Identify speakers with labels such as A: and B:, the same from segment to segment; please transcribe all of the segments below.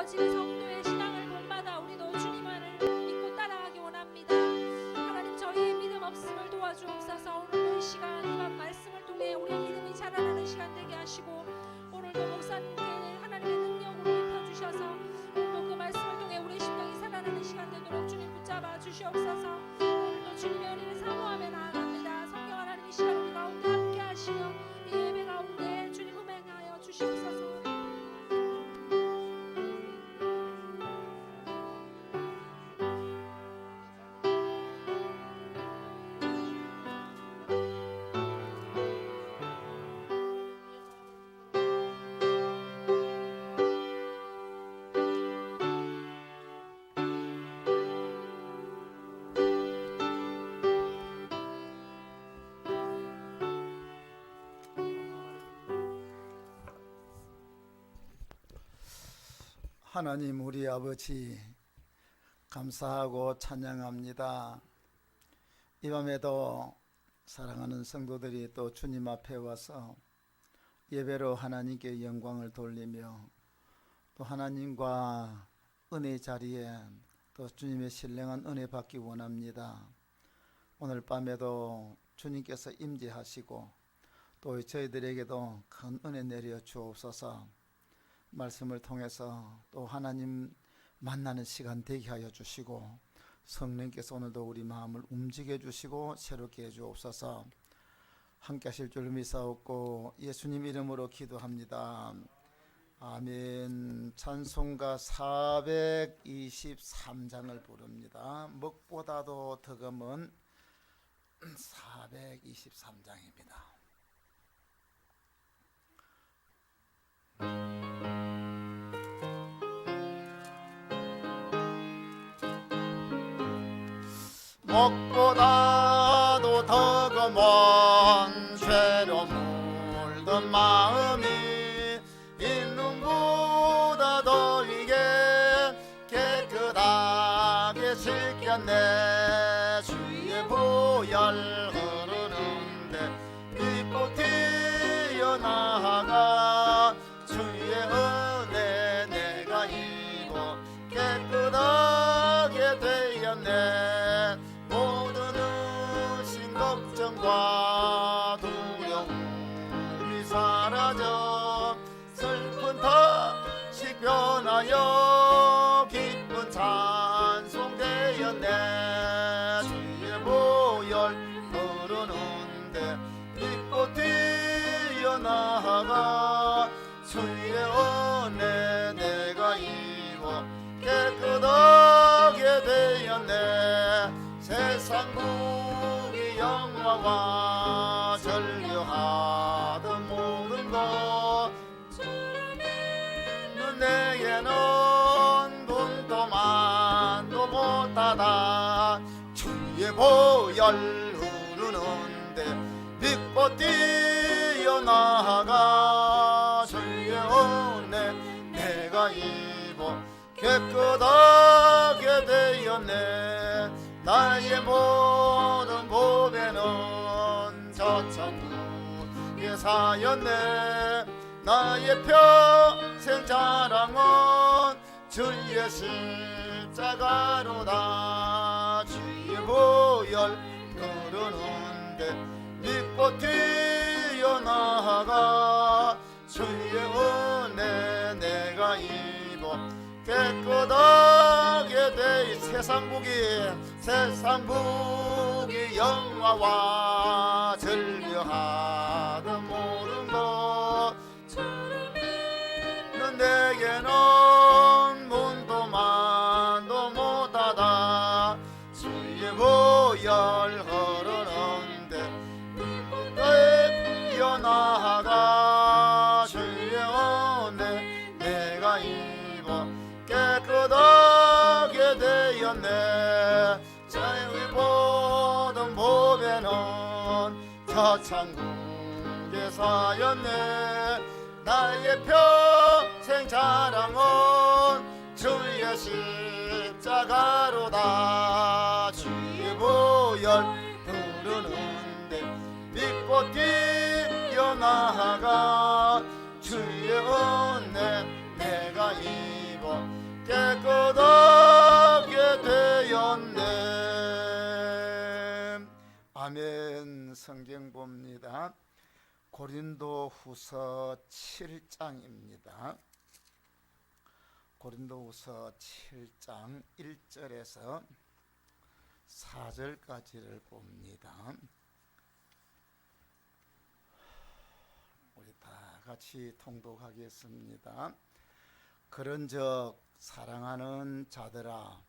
A: 모아지는 성도의 신앙을 본받아 우리도 주님만을 믿고 따라가기 원합니다. 하나님, 저희의 믿음 없음을 도와주옵소서. 오늘도 이 시간 이 밤 말씀을 통해 우리의 믿음이 자라나는 시간 되게 하시고, 오늘도 목사님께 하나님의 능력으로 입혀주셔서 오늘도 그 말씀을 통해 우리의 심령이 살아나는 시간 되도록 주님 붙잡아 주시옵소서. 오늘도 주님의 은혜를 사모하며 나아갑니다. 성령 하나님, 이 시간 우리 가운데 함께 하시며 이 예배 가운데 주님 음행하여 주시옵소서.
B: 하나님 우리 아버지, 감사하고 찬양합니다. 이 밤에도 사랑하는 성도들이 또 주님 앞에 와서 예배로 하나님께 영광을 돌리며 또 하나님과 은혜의 자리에 또 주님의 신령한 은혜 받기 원합니다. 오늘 밤에도 주님께서 임재하시고 또 저희들에게도 큰 은혜 내려 주옵소서. 말씀을 통해서 또 하나님 만나는 시간 되게 하여 주시고, 성령께서 오늘도 우리 마음을 움직여 주시고 새롭게 해 주옵소서. 함께 하실 줄 믿사옵고 예수님 이름으로 기도합니다. 아멘. 찬송가 423장을 부릅니다. 먹보다도 덕음은 423장입니다. 먹보다도 덕음은 죄로 물든 마음이 인눈보다 더위게 깨끗하게 씻겼네. 주의 보혈 흐르는데 빛꽃 튀어나가 주의 은혜 내가 입어 깨끗하게 되었네. 걱정과 두려움이 사라져 슬픈 탓이 변하여 기쁜 찬송 되었네. 주의 보혈 흐르는데 빛꽃 튀어나가 주의 은혜 내가 입어 깨끗하게 되었네. 세상 영화와 전류하던 모든 것 주는 내게는 돈도 만도 못하다. 주의 보혈 흐르는데 빛꽃 튀어나가 주의 은혜 내가 입어 깨끗하게 되었네. 나의 모든 보배는 저 천국의 사였네. 나의 평생 자랑은 주의 십자가로다. 주의 보혈 흐르는데 빛꽃 튀어나가 주의 은혜 내가 입어 깨끗하게 돼. 세상 북이 영화와 전류하던 모든 것 주는 내게는 문도 만도 못하다. 주의 보혈 흐르는데 빛에 피어나가 주의 은혜 내가 입어 깨끗하게 되었네. 자유의 모든 보배는 저 천국의 사였네. 나의 평생 자랑은 주의 십자가로다. 주의 보혈 흐르는데 빛꽃 튀어나가 주의 은혜 내가 입어 성경 봅니다. 고린도후서 7장입니다. 고린도후서 7장 1절에서 4절까지를 봅니다. 우리 다 같이 통독하겠습니다. 그런즉 사랑하는 자들아,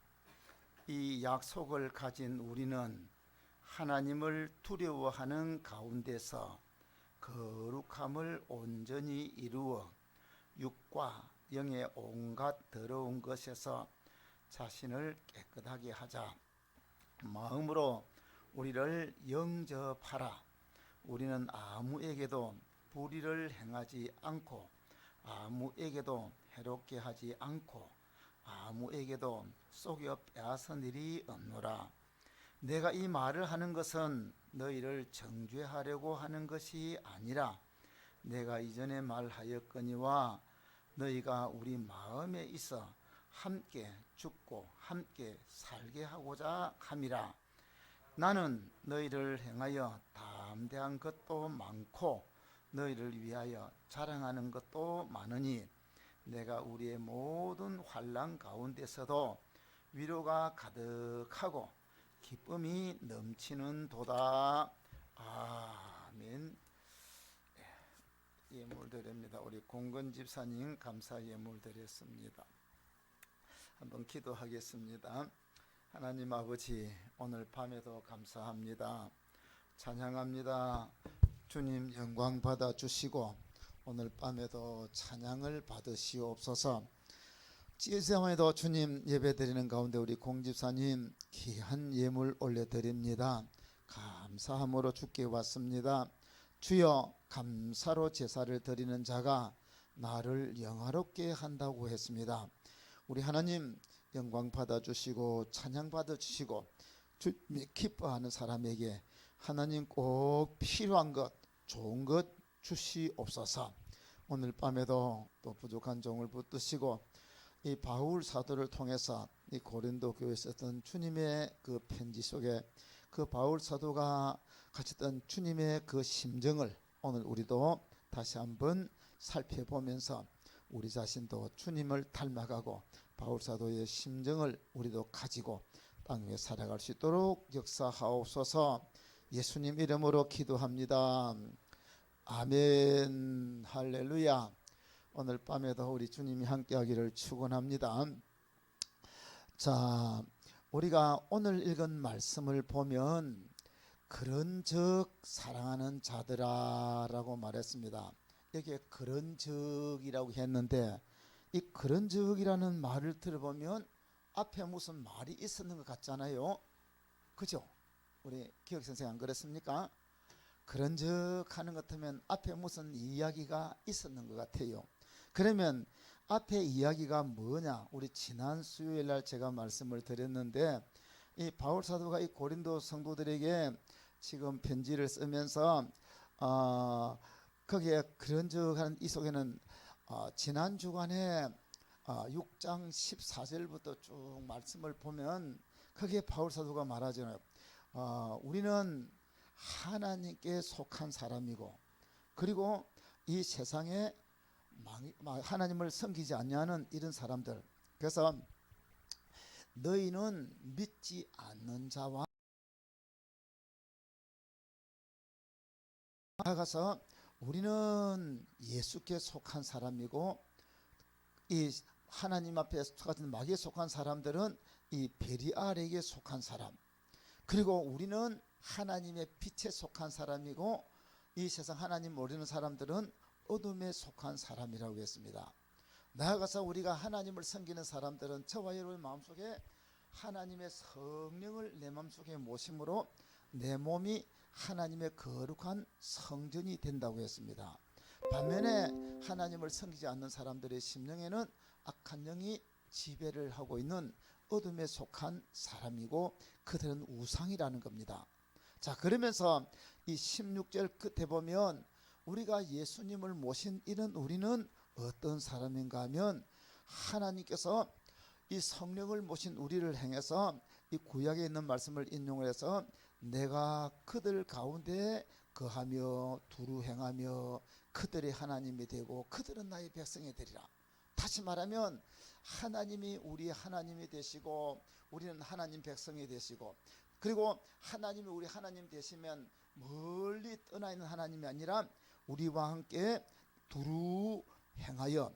B: 이 약속을 가진 우리는 하나님을 두려워하는 가운데서 거룩함을 온전히 이루어 육과 영의 온갖 더러운 것에서 자신을 깨끗하게 하자. 마음으로 우리를 영접하라. 우리는 아무에게도 불의를 행하지 않고 아무에게도 해롭게 하지 않고 아무에게도 속여 빼앗은 일이 없노라. 내가 이 말을 하는 것은 너희를 정죄하려고 하는 것이 아니라 내가 이전에 말하였거니와 너희가 우리 마음에 있어 함께 죽고 함께 살게 하고자 함이라. 나는 너희를 행하여 담대한 것도 많고 너희를 위하여 자랑하는 것도 많으니 내가 우리의 모든 환난 가운데서도 위로가 가득하고 기쁨이 넘치는 도다. 아멘. 예물 드립니다. 우리 공건 집사님 감사 예물 드렸습니다. 한번 기도하겠습니다. 하나님 아버지, 오늘 밤에도 감사합니다. 찬양합니다. 주님 영광 받아 주시고 오늘 밤에도 찬양을 받으시옵소서. 지혜상에도 주님 예배드리는 가운데 우리 공집사님 귀한 예물 올려드립니다. 감사함으로 주께 왔습니다. 주여, 감사로 제사를 드리는 자가 나를 영화롭게 한다고 했습니다. 우리 하나님 영광 받아주시고 찬양 받아주시고 주님이 기뻐하는 사람에게 하나님 꼭 필요한 것, 좋은 것 주시옵소서. 오늘 밤에도 또 부족한 종을 붙드시고 이 바울 사도를 통해서 이 고린도 교회에 썼던 주님의 그 편지 속에 그 바울 사도가 가졌던 주님의 그 심정을 오늘 우리도 다시 한번 살펴보면서 우리 자신도 주님을 닮아가고 바울 사도의 심정을 우리도 가지고 땅 위에 살아갈 수 있도록 역사하옵소서. 예수님 이름으로 기도합니다. 아멘. 할렐루야. 오늘 밤에도 우리 주님이 함께하기를 축원합니다. 자, 우리가 오늘 읽은 말씀을 보면 그런즉 사랑하는 자들아라고 말했습니다. 여기에 그런즉이라고 했는데 이 그런즉이라는 말을 들어보면 앞에 무슨 말이 있었는 것 같잖아요. 그죠? 우리 기억선생 안 그랬습니까? 그런즉 하는 것 같으면 앞에 무슨 이야기가 있었는 것 같아요. 그러면 앞에 이야기가 뭐냐? 우리 지난 수요일 날 제가 말씀을 드렸는데 이 바울 사도가 이 고린도 성도들에게 지금 편지를 쓰면서 거기에 그런즉 하는 이 속에는 지난 주간에 6장 14절부터 쭉 말씀을 보면 거기에 바울 사도가 말하잖아요. 우리는 하나님께 속한 사람이고 그리고 이 세상에 하나님을 섬기지 않냐는 이런 사람들. 그래서 너희는 믿지 않는 자와 나아가서 우리는 예수께 속한 사람이고 이 하나님 앞에 같은 마귀에 속한 사람들은 이 베리알에게 속한 사람, 그리고 우리는 하나님의 빛에 속한 사람이고 이 세상 하나님 모르는 사람들은 어둠에 속한 사람이라고 했습니다. 나아가서 우리가 하나님을 섬기는 사람들은 저와 여러분의 마음속에 하나님의 성령을 내 마음속에 모심으로 내 몸이 하나님의 거룩한 성전이 된다고 했습니다. 반면에 하나님을 섬기지 않는 사람들의 심령에는 악한 영이 지배를 하고 있는 어둠에 속한 사람이고 그들은 우상이라는 겁니다. 자, 그러면서 이 16절 끝에 보면 우리가 예수님을 모신 이런 우리는 어떤 사람인가 하면 하나님께서 이 성령을 모신 우리를 행해서 이 구약에 있는 말씀을 인용을 해서 내가 그들 가운데 거하며 두루 행하며 그들의 하나님이 되고 그들은 나의 백성이 되리라. 다시 말하면 하나님이 우리 하나님이 되시고 우리는 하나님 백성이 되시고, 그리고 하나님이 우리 하나님 되시면 멀리 떠나 있는 하나님이 아니라 우리와 함께 두루 행하여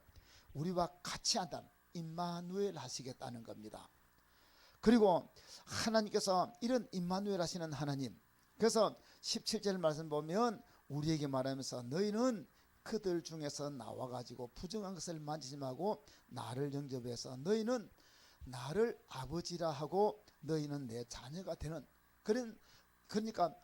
B: 우리와 같이 한다는 임마누엘 하시겠다는 겁니다. 그리고 하나님께서 이런 임마누엘 하시는 하나님, 그래서 17절 말씀 보면 우리에게 말하면서 너희는 그들 중에서 나와가지고 부정한 것을 만지지 말고 나를 영접해서 너희는 나를 아버지라 하고 너희는 내 자녀가 되는, 그러니까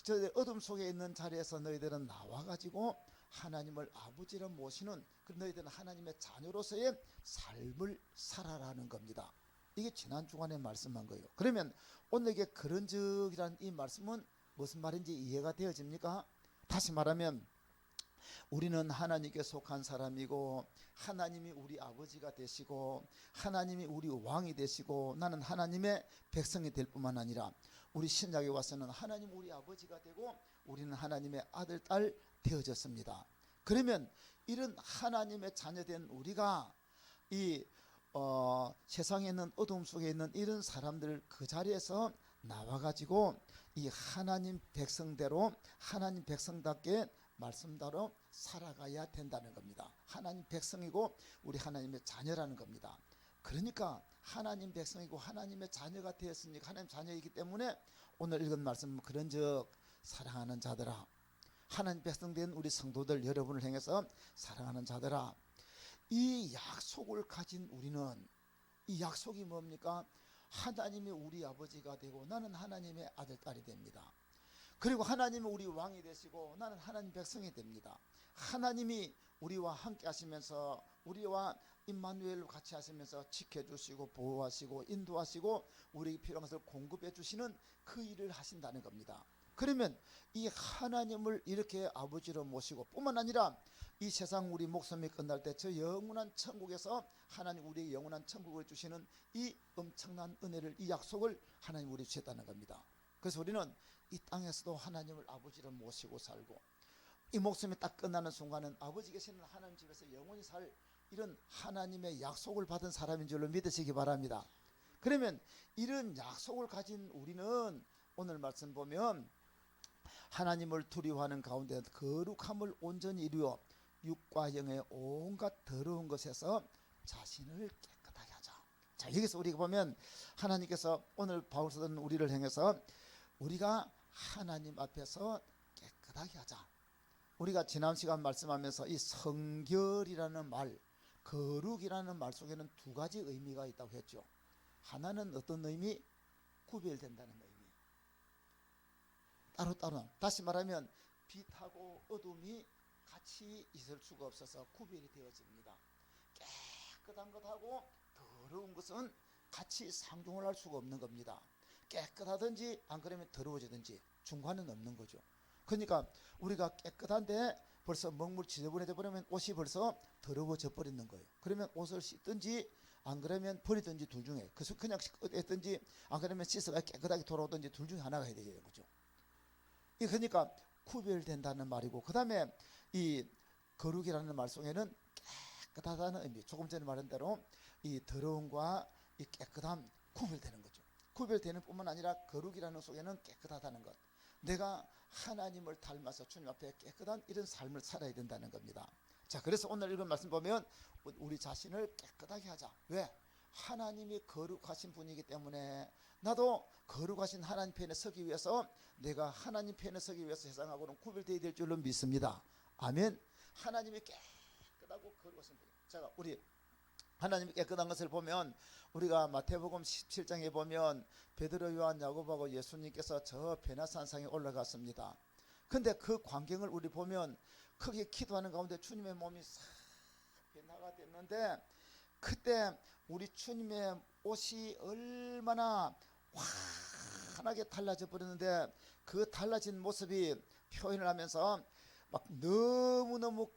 B: 저 어둠 속에 있는 자리에서 너희들은 나와가지고 하나님을 아버지로 모시는, 너희들은 하나님의 자녀로서의 삶을 살아라는 겁니다. 이게 지난 주간에 말씀한 거예요. 그러면 오늘에게 그런즉이라는 이 말씀은 무슨 말인지 이해가 되어집니까? 다시 말하면 우리는 하나님께 속한 사람이고 하나님이 우리 아버지가 되시고 하나님이 우리 왕이 되시고 나는 하나님의 백성이 될 뿐만 아니라 우리 신약에 와서는 하나님 우리 아버지가 되고 우리는 하나님의 아들, 딸 되어졌습니다. 그러면 이런 하나님의 자녀된 우리가 이 세상에 있는 어둠 속에 있는 이런 사람들 그 자리에서 나와가지고 이 하나님 백성대로 하나님 백성답게 말씀대로 살아가야 된다는 겁니다. 하나님 백성이고 우리 하나님의 자녀라는 겁니다. 그러니까 하나님 백성이고 하나님의 자녀가 되었으니까 하나님 자녀이기 때문에 오늘 읽은 말씀 그런즉 사랑하는 자들아, 하나님 백성된 우리 성도들 여러분을 향해서 사랑하는 자들아, 이 약속을 가진 우리는 이 약속이 뭡니까? 하나님이 우리 아버지가 되고 나는 하나님의 아들, 딸이 됩니다. 그리고 하나님이 우리 왕이 되시고 나는 하나님 백성이 됩니다. 하나님이 우리와 함께 하시면서 우리와 임마누엘로 같이 하시면서 지켜주시고 보호하시고 인도하시고 우리에게 필요한 것을 공급해 주시는 그 일을 하신다는 겁니다. 그러면 이 하나님을 이렇게 아버지로 모시고 뿐만 아니라 이 세상 우리 목숨이 끝날 때 저 영원한 천국에서 하나님 우리에게 영원한 천국을 주시는 이 엄청난 은혜를, 이 약속을 하나님 우리 주셨다는 겁니다. 그래서 우리는 이 땅에서도 하나님을 아버지로 모시고 살고 이 목숨이 딱 끝나는 순간은 아버지 계시는 하나님 집에서 영원히 살 이런 하나님의 약속을 받은 사람인 줄로 믿으시기 바랍니다. 그러면 이런 약속을 가진 우리는 오늘 말씀 보면 하나님을 두려워하는 가운데 거룩함을 온전히 이루어 육과 영의 온갖 더러운 것에서 자신을 깨끗하게 하자. 자, 여기서 우리가 보면 하나님께서 오늘 바울서는 우리를 향해서 우리가 하나님 앞에서 깨끗하게 하자. 우리가 지난 시간 말씀하면서 이 성결이라는 말, 거룩이라는 말 속에는 두 가지 의미가 있다고 했죠. 하나는 어떤 의미? 구별된다는 의미. 따로따로. 다시 말하면 빛하고 어둠이 같이 있을 수가 없어서 구별이 되어집니다. 깨끗한 것하고 더러운 것은 같이 상종을 할 수가 없는 겁니다. 깨끗하든지 안 그러면 더러워지든지 중간은 없는 거죠. 그러니까 우리가 깨끗한데 벌써 먹물 지저분해져 버리면 옷이 벌써 더러워져 버리는 거예요. 그러면 옷을 씻든지 안 그러면 버리든지 둘 중에, 그래서 그냥 했든지 안 그러면 씻어가 깨끗하게 돌아오든지 둘 중에 하나가 해야 되는 거죠. 그러니까 구별된다는 말이고, 그 다음에 이 거룩이라는 말 속에는 깨끗하다는 의미, 조금 전에 말한 대로 이 더러움과 이 깨끗함 구별되는 거죠. 구별되는 뿐만 아니라 거룩이라는 속에는 깨끗하다는 것, 내가 하나님을 닮아서 주님 앞에 깨끗한 이런 삶을 살아야 된다는 겁니다. 자, 그래서 오늘 읽은 말씀 보면 우리 자신을 깨끗하게 하자. 왜? 하나님이 거룩하신 분이기 때문에 나도 거룩하신 하나님 편에 서기 위해서, 내가 하나님 편에 서기 위해서 세상하고는 구별되어야 될 줄로 믿습니다. 아멘. 하나님이 깨끗하고 거룩하신 분. 자, 우리 하나님이 깨끗한 것을 보면 우리가 마태복음 17장에 보면 베드로, 요한, 야고보하고 예수님께서 저 베나산상에 올라갔습니다. 근데 그 광경을 우리 보면 크게 기도하는 가운데 주님의 몸이 싹 변화가 됐는데, 그때 우리 주님의 옷이 얼마나 환하게 달라져 버렸는데, 그 달라진 모습이 표현을 하면서 막 너무너무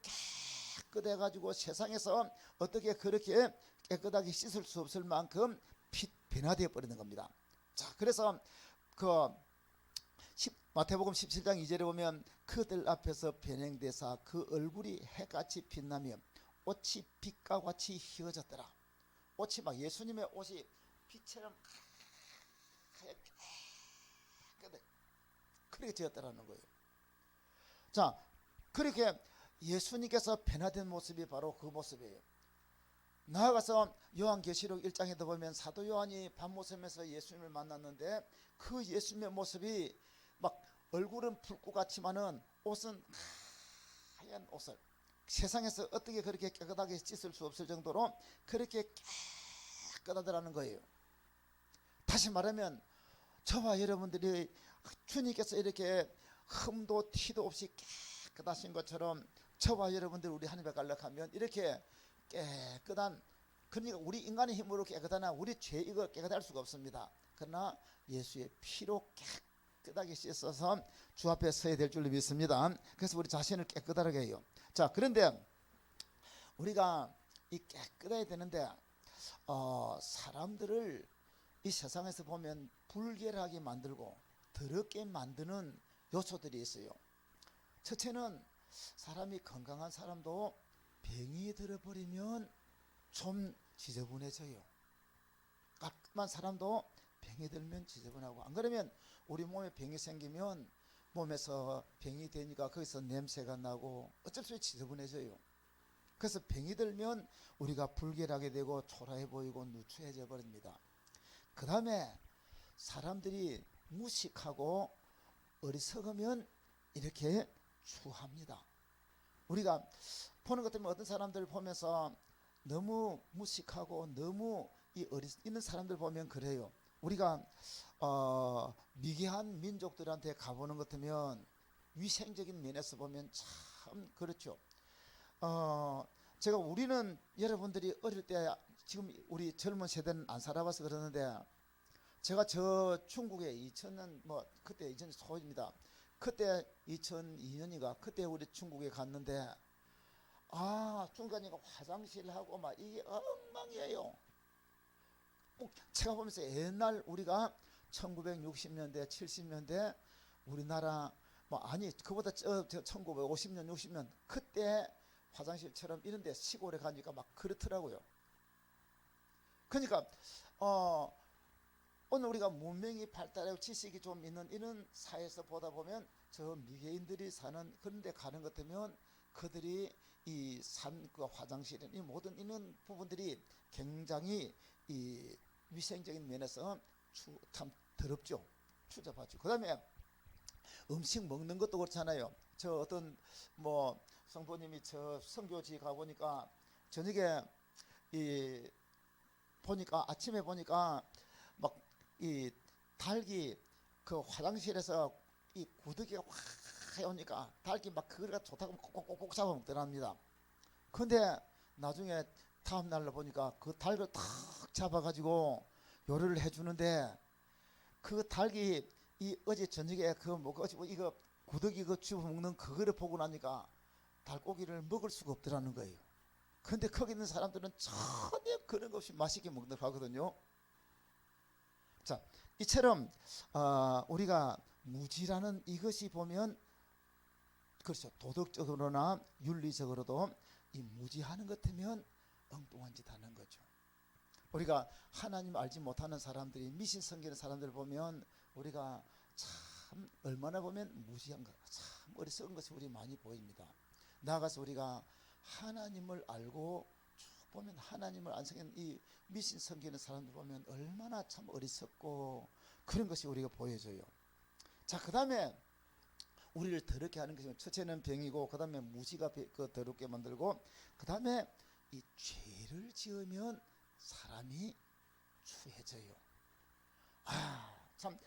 B: 깨끗해 가지고 세상에서 어떻게 그렇게 깨끗하게 씻을 수 없을 만큼 변화되어 버리는 겁니다. 자, 그래서 그 마태복음 17장 2절에 보면 그들 앞에서 변행되사 그 얼굴이 해같이 빛나며 옷이 빛과 같이 휘어졌더라. 옷이 막 예수님의 옷이 빛처럼 하얗게 그렇게 되었더라는 거예요. 자, 그렇게 예수님께서 변화된 모습이 바로 그 모습이에요. 나아가서 요한계시록 1장에도 보면 사도 요한이 밤모섬에서 예수님을 만났는데 그 예수님의 모습이 막 얼굴은 붉고 같지만은 옷은 하얀 옷을, 세상에서 어떻게 그렇게 깨끗하게 씻을 수 없을 정도로 그렇게 깨끗하더라는 거예요. 다시 말하면 저와 여러분들이 주님께서 이렇게 흠도 티도 없이 깨끗하신 것처럼 저와 여러분들 우리 하나님께 갈락하면 이렇게 깨끗한, 그러니까 우리 인간의 힘으로 깨끗하나 우리 죄 이거 깨끗할 수가 없습니다. 그러나 예수의 피로 깨끗하게 씻어서 주 앞에 서야 될 줄로 믿습니다. 그래서 우리 자신을 깨끗하게 해요. 자, 그런데 우리가 이 깨끗해야 되는데 사람들을 이 세상에서 보면 불결하게 만들고 더럽게 만드는 요소들이 있어요. 첫째는 사람이 건강한 사람도 병이 들어버리면 좀 지저분해져요. 깔끔한 사람도 병이 들면 지저분하고, 안 그러면 우리 몸에 병이 생기면 몸에서 병이 되니까 거기서 냄새가 나고 어쩔 수 없이 지저분해져요. 그래서 병이 들면 우리가 불결하게 되고 초라해 보이고 누추해져 버립니다. 그 다음에 사람들이 무식하고 어리석으면 이렇게 추합니다. 우리가 보는 것 때문에 어떤 사람들 보면서 너무 무식하고 너무 있는 사람들 보면 그래요. 우리가 미개한 민족들한테 가보는 것 같으면 위생적인 면에서 보면 참 그렇죠. 제가 우리는 여러분들이 어릴 때, 지금 우리 젊은 세대는 안 살아봐서 그러는데, 제가 저 중국에 2000년 그때 2000년 초입니다. 그때 2002년인가 그때 우리 중국에 갔는데 중국 가니까 화장실하고 막 이게 엉망이에요. 제가 보면서 옛날 우리가 1960년대 70년대 우리나라 그보다 1950년 60년 그때 화장실처럼 이런데 시골에 가니까 막 그렇더라고요. 그러니까 오늘 우리가 문명이 발달하고 지식이 좀 있는 이런 사회에서 보다 보면 저 미개인들이 사는 그런 데 가는 것 같으면 그들이 이 그 화장실 이 모든 이런 부분들이 굉장히 이 위생적인 면에서 참 더럽죠. 추잡하죠. 그 다음에 음식 먹는 것도 그렇잖아요. 저 어떤 성도님이 저 선교지 가보니까 저녁에 보니까 아침에 보니까 막 이 닭이 그 화장실에서 이 구더기가 확 해오니까 닭이 막 그거가 좋다고 꼭꼭꼭 잡아먹더랍니다. 근데 나중에 다음 날로 보니까 그 닭을 탁 잡아가지고 요리를 해주는데 그 닭이 이 어제 저녁에 이거 구더기 그 집어먹는 그거를 보고 나니까 닭고기를 먹을 수가 없더라는 거예요. 근데 거기 있는 사람들은 전혀 그런 것 없이 맛있게 먹는다고 하거든요. 자, 이처럼 우리가 무지라는 이것이 보면 그렇죠. 도덕적으로나 윤리적으로도 이 무지하는 것 같으면 엉뚱한 짓 하는 거죠. 우리가 하나님 알지 못하는 사람들이 미신 섬기는 사람들을 보면 우리가 참 얼마나 보면 무지한 것, 참 어리석은 것이 우리 많이 보입니다. 나아가서 우리가 하나님을 알고 쭉 보면 하나님을 안 섬기는 이 미신 섬기는 사람들 보면 얼마나 참 어리석고 그런 것이 우리가 보여져요. 자, 그 다음에 우리를 더럽게 하는 것이 첫째는 병이고, 그 다음에 무지가 그 더럽게 만들고, 그 다음에 이 죄를 지으면 사람이 추해져요. 참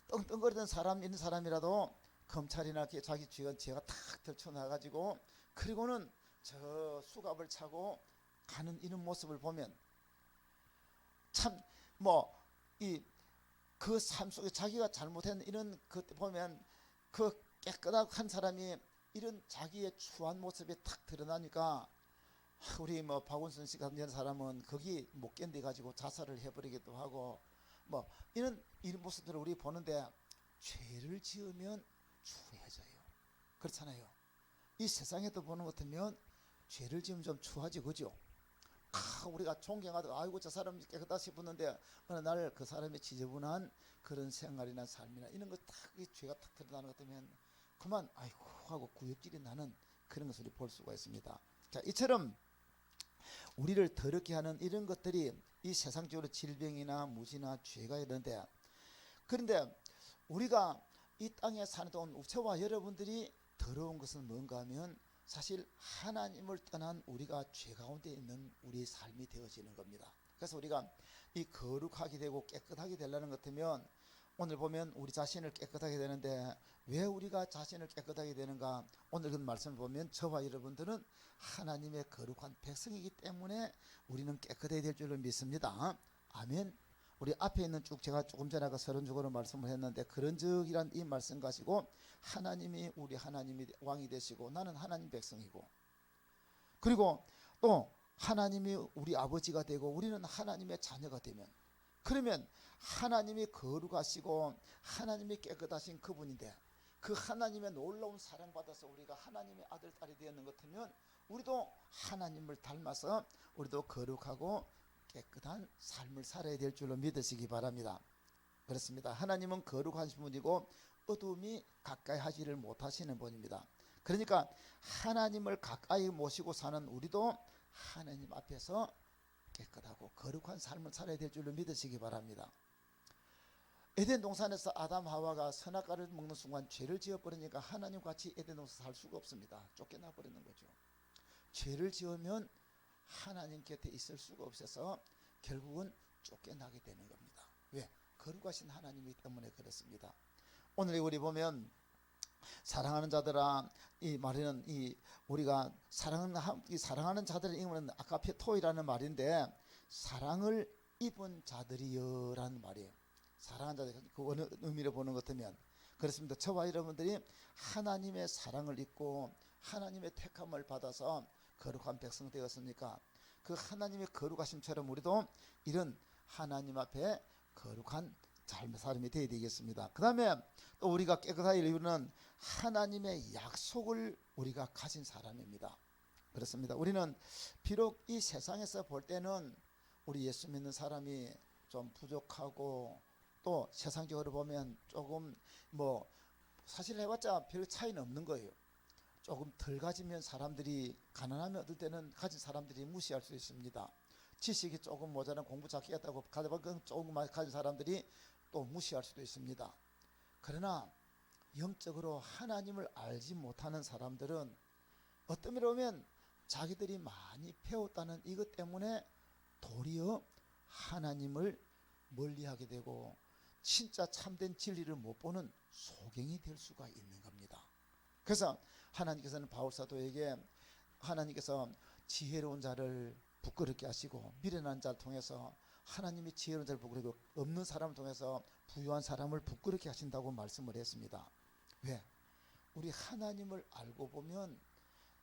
B: 떵떵거리던 사람 있는 사람이라도 검찰이나 자기 죄가 탁 들춰나가지고 그리고는 저 수갑을 차고 가는 이런 모습을 보면 참 그 삶 속에 자기가 잘못한 이런 것 보면 그 깨끗하고 한 사람이 이런 자기의 추한 모습이 탁 드러나니까 우리 박원순 씨 같은 사람은 거기 못 견뎌 가지고 자살을 해버리기도 하고 이런 모습들을 우리 보는데 죄를 지으면 추해져요. 그렇잖아요. 이 세상에도 보는 것 같으면 죄를 지으면 좀 추하지, 그죠? 우리가 존경하다 아이고 저 사람 깨끗하다 싶었는데 어느 날 그 사람의 지저분한 그런 생활이나 삶이나 이런 거 딱 죄가 탁 드러나는 것 같으면 그만 아이고 하고 구역질이 나는 그런 것을 볼 수가 있습니다. 자, 이처럼 우리를 더럽게 하는 이런 것들이 이 세상적으로 질병이나 무지나 죄가 있는데, 그런데 우리가 이 땅에 사는 동안 저와 여러분들이 더러운 것은 뭔가 하면 사실 하나님을 떠난 우리가 죄 가운데 있는 우리의 삶이 되어지는 겁니다. 그래서 우리가 이 거룩하게 되고 깨끗하게 되려는 것 같으면 오늘 보면 우리 자신을 깨끗하게 되는데 왜 우리가 자신을 깨끗하게 되는가? 오늘 그 말씀을 보면 저와 여러분들은 하나님의 거룩한 백성이기 때문에 우리는 깨끗해야 될 줄로 믿습니다. 아멘. 우리 앞에 있는 쭉 제가 조금 전에 아까 서론적으로 말씀을 했는데 그런적이란 이 말씀 가지고 하나님이 우리 하나님이 왕이 되시고 나는 하나님 백성이고, 그리고 또 하나님이 우리 아버지가 되고 우리는 하나님의 자녀가 되면, 그러면 하나님이 거룩하시고 하나님이 깨끗하신 그분인데 그 하나님의 놀라운 사랑받아서 우리가 하나님의 아들 딸이 되었는 것 같으면 우리도 하나님을 닮아서 우리도 거룩하고 깨끗한 삶을 살아야 될 줄로 믿으시기 바랍니다. 그렇습니다. 하나님은 거룩하신 분이고 어둠이 가까이 하지를 못하시는 분입니다. 그러니까 하나님을 가까이 모시고 사는 우리도 하나님 앞에서 깨끗하고 거룩한 삶을 살아야 될 줄로 믿으시기 바랍니다. 에덴 동산에서 아담 하와가 선악과를 먹는 순간 죄를 지어버리니까 하나님 같이 에덴 동산 살 수가 없습니다. 쫓겨나 버리는 거죠. 죄를 지으면 하나님 곁에 있을 수가 없어서 결국은 쫓겨나게 되는 겁니다. 왜? 거룩하신 하나님이기 때문에 그렇습니다. 오늘 우리 보면 사랑하는 자들아, 이 말에는 이 우리가 사랑하는 자들의 이름은 아카페토이라는 말인데 사랑을 입은 자들이여라는 말이에요. 사랑하는 자들, 그 어느 의미로 보는 것 같으면 그렇습니다. 저와 여러분들이 하나님의 사랑을 입고 하나님의 택함을 받아서 거룩한 백성 되었으니까 그 하나님의 거룩하심처럼 우리도 이런 하나님 앞에 거룩한 삶이 되어야 되겠습니다. 그 다음에 또 우리가 깨끗할 이유는 하나님의 약속을 우리가 가진 사람입니다. 그렇습니다. 우리는 비록 이 세상에서 볼 때는 우리 예수 믿는 사람이 좀 부족하고 또 세상적으로 보면 조금 뭐 사실 해봤자 별 차이는 없는 거예요. 조금 덜 가지면 사람들이 가난하면 어떨 때는 가진 사람들이 무시할 수 있습니다. 지식이 조금 모자란 공부 잘하겠다고 조금 가진 사람들이 또 무시할 수도 있습니다. 그러나 영적으로 하나님을 알지 못하는 사람들은 어떤 면으로 보면 자기들이 많이 배웠다는 이것 때문에 도리어 하나님을 멀리하게 되고 진짜 참된 진리를 못 보는 소경이 될 수가 있는 겁니다. 그래서 하나님께서는 바울사도에게 하나님께서 지혜로운 자를 부끄럽게 하시고 미련한 자를 통해서 하나님이 지혜로운 자를 부끄럽고 없는 사람을 통해서 부유한 사람을 부끄럽게 하신다고 말씀을 했습니다. 왜? 우리 하나님을 알고 보면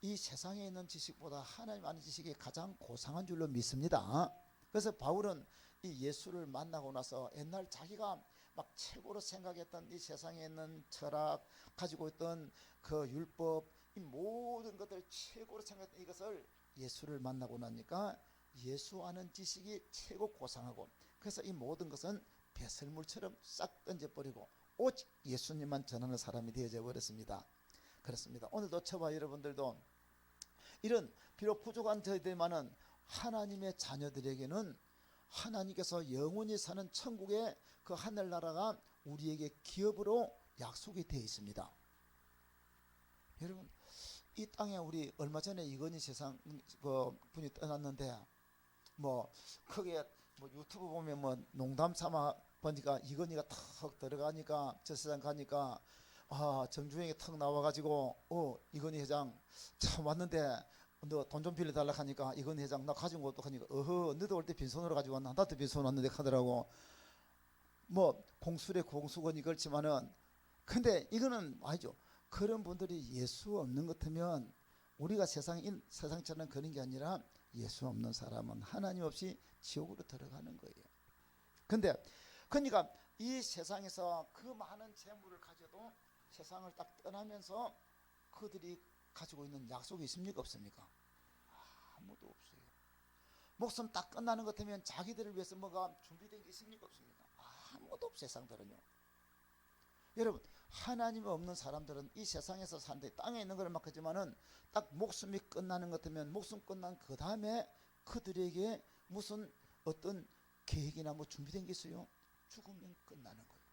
B: 이 세상에 있는 지식보다 하나님 아는 지식이 가장 고상한 줄로 믿습니다. 그래서 바울은 이 예수를 만나고 나서 옛날 자기가 막 최고로 생각했던 이 세상에 있는 철학, 가지고 있던 그 율법, 이 모든 것들 최고로 생각했던 이것을 예수를 만나고 나니까 예수 아는 지식이 최고 고상하고, 그래서 이 모든 것은 배설물처럼 싹 던져버리고 오직 예수님만 전하는 사람이 되어져 버렸습니다. 그렇습니다. 오늘도 저와 여러분들도 이런 비록 부족한 저희들만은 하나님의 자녀들에게는 하나님께서 영원히 사는 천국의 그 하늘나라가 우리에게 기업으로 약속이 되어 있습니다. 여러분, 이 땅에 우리 얼마 전에 이건희 세상 그 분이 떠났는데 뭐 크게 뭐 유튜브 보면 뭐 농담 삼아 보니까 이건희가 턱 들어가니까 저 세상 가니까 정주행이 턱 나와가지고 이건희 회장 참 왔는데 너 돈 좀 빌려달라 하니까 이건희 회장 나 가진 것도 하니까 너도 올 때 빈손으로 가지고 왔나 나도 빈손 왔는데 하더라고. 뭐 공술의 공수건이 그렇지만은 근데 이거는 아니죠. 그런 분들이 예수 없는 것 같으면 우리가 세상처럼 그런 게 아니라 예수 없는 사람은 하나님 없이 지옥으로 들어가는 거예요. 근데 그러니까 이 세상에서 그 많은 재물을 가져도 세상을 딱 떠나면서 그들이 가지고 있는 약속이 있습니까 없습니까? 아무도 없어요. 목숨 딱 끝나는 것 같으면 자기들을 위해서 뭐가 준비된 게 있습니까 없습니까? 아무도 없어요. 세상들은요. 여러분, 하나님이 없는 사람들은 이 세상에서 사는데 땅에 있는 것을 맡겼지만은 딱 목숨이 끝나는 것 같으면 목숨 끝난 그 다음에 그들에게 무슨 어떤 계획이나 뭐 준비된 게 있어요? 죽으면 끝나는 거예요.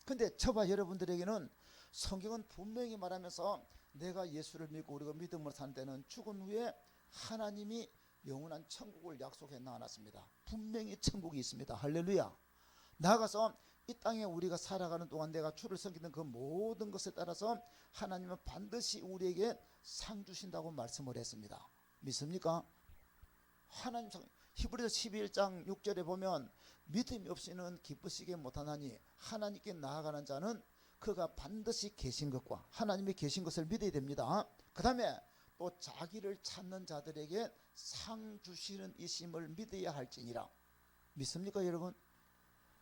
B: 근데 저와 여러분들에게는 성경은 분명히 말하면서 내가 예수를 믿고 우리가 믿음으로 사는 데는 죽은 후에 하나님이 영원한 천국을 약속해 놔놨습니다. 분명히 천국이 있습니다. 할렐루야. 나아가서 이 땅에 우리가 살아가는 동안 내가 주를 섬기는 그 모든 것에 따라서 하나님은 반드시 우리에게 상 주신다고 말씀을 했습니다. 믿습니까? 하나님 상, 히브리서 11장 6절에 보면 믿음이 없이는 기쁘시게 못하나니 하나님께 나아가는 자는 그가 반드시 계신 것과 하나님이 계신 것을 믿어야 됩니다. 그 다음에 또 자기를 찾는 자들에게 상 주시는 이심을 믿어야 할지니라. 믿습니까 여러분?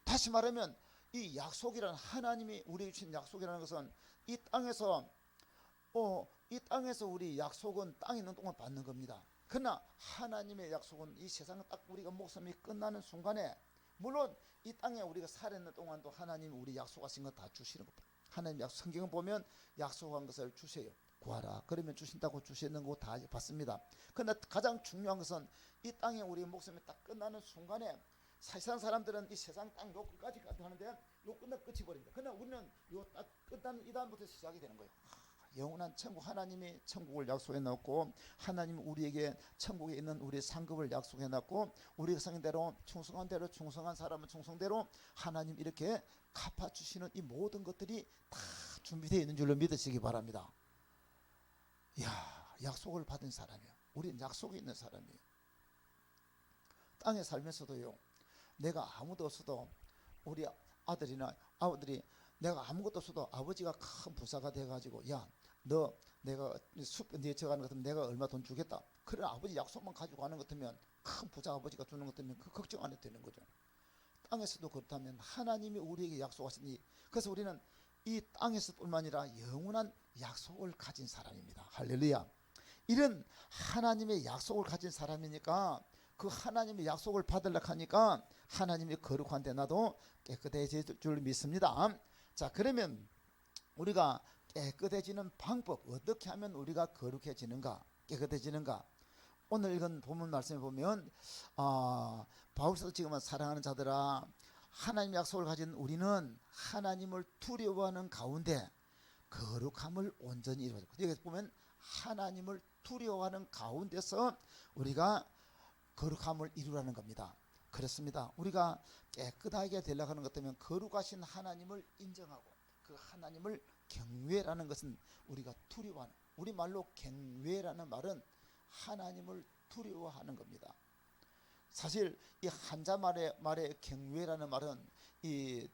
B: 다시 말하면 이 약속이라는 하나님이 우리에게 주신 약속이라는 것은 이 땅에서 우리 약속은 땅에 있는 동안 받는 겁니다. 그러나 하나님의 약속은 이 세상은 딱 우리가 목숨이 끝나는 순간에 물론 이 땅에 우리가 살아있는 동안도 하나님이 우리 약속하신 거 다 주시는 겁니다. 하나님 약속 성경을 보면 약속한 것을 주세요. 구하라 그러면 주신다고 주시는 거 다 받습니다. 그러나 가장 중요한 것은 이 땅에 우리 목숨이 딱 끝나는 순간에 세상 사람들은 이 세상 딱 요 끝까지 하는데 요 끝나 끝이 버립니다. 그러나 우리는 요 딱 끝나는 이 다음부터 시작이 되는 거예요. 영원한 천국 하나님이 천국을 약속해 놨고 하나님 우리에게 천국에 있는 우리의 상급을 약속해 놨고 우리가 성인대로 충성한 대로 충성한 사람은 충성대로 하나님 이렇게 갚아주시는 이 모든 것들이 다 준비되어 있는 줄로 믿으시기 바랍니다. 약속을 받은 사람이에요. 우리는 약속이 있는 사람이에요. 땅에 살면서도요. 내가 아무도 없어도 우리 아들이나 아들이 내가 아무것도 없어도 아버지가 큰 부자가 돼가지고 너 내가 네 저가는 것 같으면 내가 얼마 돈 주겠다. 그런 아버지 약속만 가지고 가는 것 같으면 큰 부자 아버지가 주는 것 같으면 그 걱정 안 해도 되는 거죠. 땅에서도 그렇다면 하나님이 우리에게 약속하시니 그래서 우리는 이 땅에서뿐만 아니라 영원한 약속을 가진 사람입니다. 할렐루야. 이런 하나님의 약속을 가진 사람이니까 그 하나님의 약속을 받으려고 하니까 하나님이 거룩한 데 나도 깨끗해질 줄 믿습니다. 자, 그러면 우리가 깨끗해지는 방법 어떻게 하면 우리가 거룩해지는가 깨끗해지는가 오늘 읽은 본문 말씀에 보면 바울서도 지금은 사랑하는 자들아 하나님의 약속을 가진 우리는 하나님을 두려워하는 가운데 거룩함을 온전히 이루어져. 여기서 보면 하나님을 두려워하는 가운데서 우리가 거룩함을 이루라는 겁니다. 그렇습니다. 우리가 깨끗하게 되려고 하는 것 때문에 거룩하신 하나님을 인정하고 그 하나님을 경외라는 것은 우리가 두려워하는 우리말로 경외라는 말은 하나님을 두려워하는 겁니다. 사실 이 한자말의 경외라는 말은 이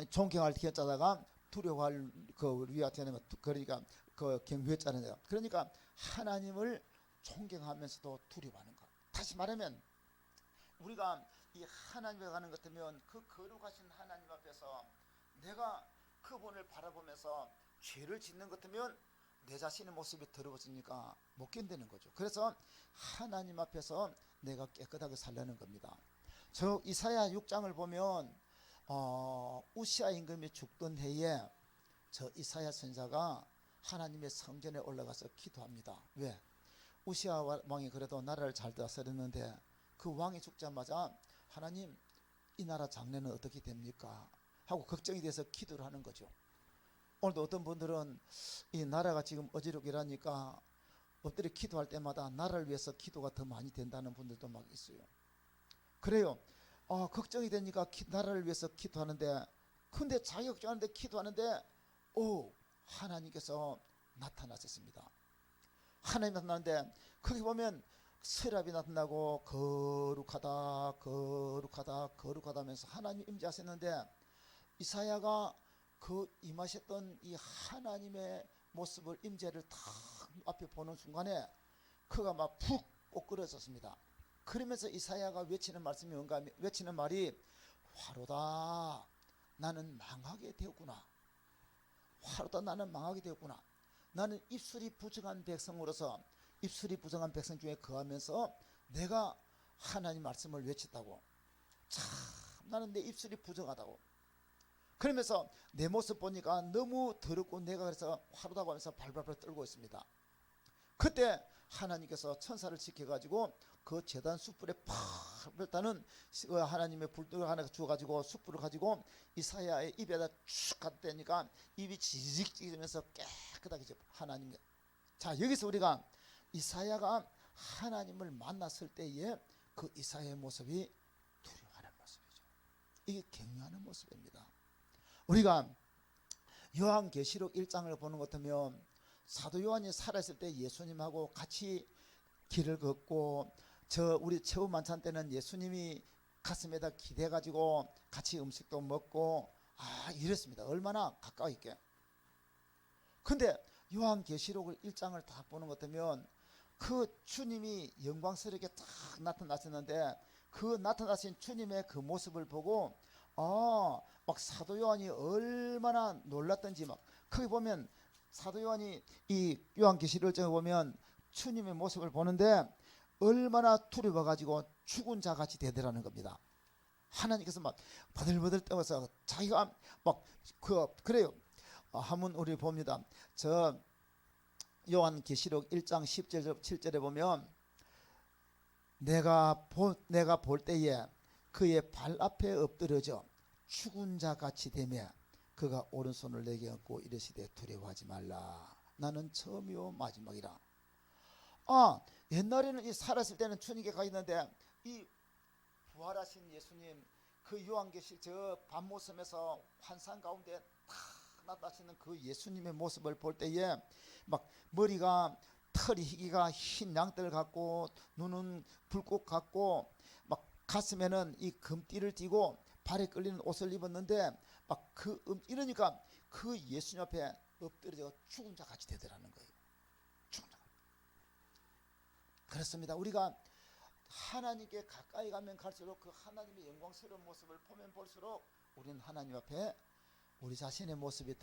B: 존경할 기자다가 두려워할 그 위아트는 그러니까 그 경외자는 그러니까 하나님을 존경하면서도 두려워하는 것. 다시 말하면 우리가 이 하나님에 가는 것 같으면 그 거룩하신 하나님 앞에서 내가 그분을 바라보면서 죄를 짓는 것 같으면 내 자신의 모습이 더러워지니까 못 견디는 거죠. 그래서 하나님 앞에서 내가 깨끗하게 살려는 겁니다. 저 이사야 6장을 보면 우시아 임금이 죽던 해에 저 이사야 선지자가 하나님의 성전에 올라가서 기도합니다. 왜? 우시아 왕이 그래도 나라를 잘 다스렸는데 그 왕이 죽자마자 하나님 이 나라 장래는 어떻게 됩니까? 하고 걱정이 돼서 기도를 하는 거죠. 오늘도 어떤 분들은 이 나라가 지금 어지럽기라니까 엎드려 기도할 때마다 나라를 위해서 기도가 더 많이 된다는 분들도 막 있어요. 그래요. 걱정이 되니까 나라를 위해서 기도하는데 근데 자기 걱정하는데 기도하는데 하나님께서 나타나셨습니다. 하나님 나타나는데 거기 보면 세랍이 나타나고 거룩하다 하면서 하나님 임재하셨는데 이사야가 그 임하셨던 이 하나님의 모습을 임재를 딱 앞에 보는 순간에 그가 막 푹 꼬꾸러졌습니다. 그러면서 이사야가 외치는 말씀이 뭔가 외치는 말이 화로다 나는 망하게 되었구나. 화로다 나는 망하게 되었구나. 나는 입술이 부정한 백성으로서 입술이 부정한 백성 중에 거하면서 내가 하나님 말씀을 외쳤다고. 참 나는 내 입술이 부정하다고. 그러면서 내 모습 보니까 너무 더럽고 내가 그래서 화로다고 하면서 발발발 떨고 있습니다. 그때 하나님께서 천사를 지켜가지고 그 제단 숯불에 팍 일단은 하나님의 불을 하나 주어가지고 숯불을 가지고 이사야의 입에다 쭉 갖다 대니까 입이 지직 찢으면서 깨끗하게 하나님. 자 여기서 우리가 이사야가 하나님을 만났을 때에 그 이사야의 모습이 두려워하는 모습이죠. 이게 경외하는 모습입니다. 우리가 요한계시록 1장을 보는 것 같으면 사도 요한이 살아있을 때 예수님하고 같이 길을 걷고 우리 최후 만찬 때는 예수님이 가슴에다 기대가지고 같이 음식도 먹고 이랬습니다. 얼마나 가까이 있게. 근데 요한계시록을 1장을 딱 보는 것 같으면 그 주님이 영광스럽게 딱 나타나셨는데 그 나타나신 주님의 그 모습을 보고 막 사도 요한이 얼마나 놀랐던지 막 거기 보면 사도 요한이 이 요한계시록을 보면 주님의 모습을 보는데 얼마나 두려워가지고 죽은 자 같이 되더라는 겁니다. 하나님께서 막 바들바들 떨어서 자기가 막 그래요. 한번 우리 봅니다. 저 요한계시록 1장 10절 7절에 보면 내가 볼 때에 그의 발 앞에 엎드려져 죽은 자 같이 되며 그가 오른손을 내게 얹고 이르시되 두려워하지 말라. 나는 처음이요 마지막이라. 옛날에는 이 살았을 때는 주님께 가 있는데 이 부활하신 예수님 그 요한계시록 저 밤모섬에서 환상 가운데 탁 나타나시는 그 예수님의 모습을 볼 때에 막 머리가 털이 희기가 흰 양털 같고 눈은 불꽃 같고 막 가슴에는 이 금띠를 띠고 발에 끌리는 옷을 입었는데 막 이러니까 그 예수님 앞에 엎드려져 죽은 자 같이 되더라는 거예요. 죽은 자. 그렇습니다. 우리가 하나님께 가까이 가면 갈수록 그 하나님의 영광스러운 모습을 보면 볼수록 우리는 하나님 앞에 우리 자신의 모습이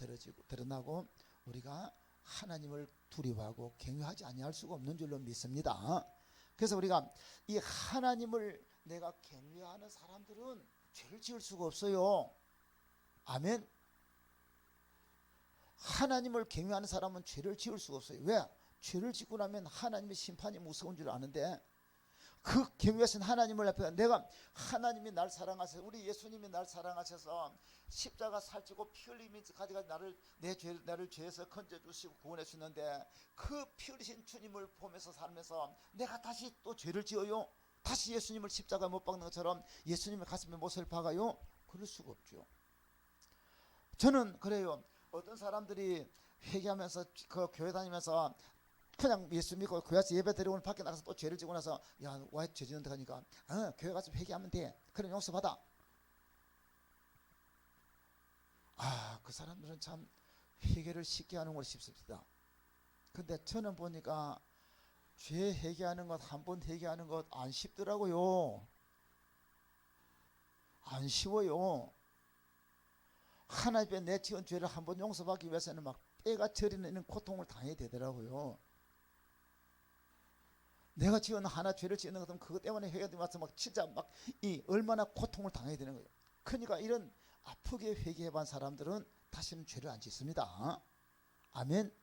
B: 드러나고 우리가 하나님을 두려워하고 경외하지 아니할 수가 없는 줄로 믿습니다. 그래서 우리가 이 하나님을 내가 경외하는 사람들은 죄를 지을 수가 없어요. 아멘. 하나님을 경외하는 사람은 죄를 지을 수가 없어요. 왜? 죄를 짓고 나면 하나님의 심판이 무서운 줄 아는데 그 경외하신 하나님을 앞에 내가 하나님이 날 사랑하셔서 우리 예수님이 날 사랑하셔서 십자가 살찌고 피 흘리면서 가지고 나를 죄에서 건져주시고 구원해 주셨는데 그 피 흘리신 주님을 보면서 살면서 내가 다시 또 죄를 지어요? 다시 예수님을 십자가 못 박는 것처럼 예수님의 가슴에 못을 박아요? 그럴 수가 없죠. 저는 그래요. 어떤 사람들이 회개하면서 그 교회 다니면서 그냥 예수 믿고 교회 가서 예배 드리고 밖에 나가서 또 죄를 지고 나서 야 왜 죄 지는데 하니까 교회 가서 회개하면 돼. 그럼 용서받아. 그 사람들은 참 회개를 쉽게 하는 걸 싶습니다. 근데 저는 보니까 죄 회개하는 것 한 번 회개하는 것 안 쉽더라고요. 안 쉬워요. 하나님의 내 지은 죄를 한 번 용서받기 위해서는 막 뼈가 저리는 고통을 당해야 되더라고요. 내가 지은 하나 죄를 지는 것은 그것 때문에 회개하면서 막 진짜 막 이 얼마나 고통을 당해야 되는 거예요. 그러니까 이런 아프게 회개해본 사람들은 다시는 죄를 안 짓습니다. 아멘.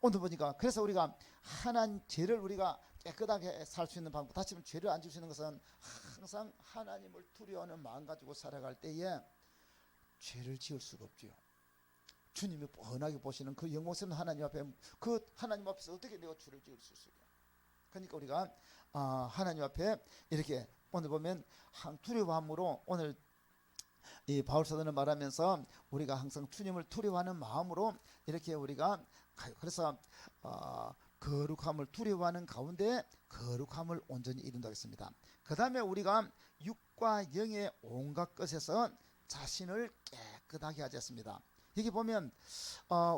B: 오늘 보니까 그래서 우리가 하나님 죄를 우리가 깨끗하게 살 수 있는 방법, 다시는 죄를 안 질 수 있는 것은 항상 하나님을 두려워하는 마음 가지고 살아갈 때에 죄를 지을 수가 없죠. 주님이 뻔하게 보시는 그 영광스러운 하나님 앞에 그 하나님 앞에서 어떻게 내가 죄를 지을 수 있을까? 그러니까 우리가 하나님 앞에 이렇게 오늘 보면 두려워함으로 오늘 이 바울 사도는 말하면서 우리가 항상 주님을 두려워하는 마음으로 이렇게 우리가 그래서 거룩함을 두려워하는 가운데 거룩함을 온전히 이룬다고 했습니다. 그 다음에 우리가 육과 영의 온갖 것에서 자신을 깨끗하게 하지 않습니다. 여기 보면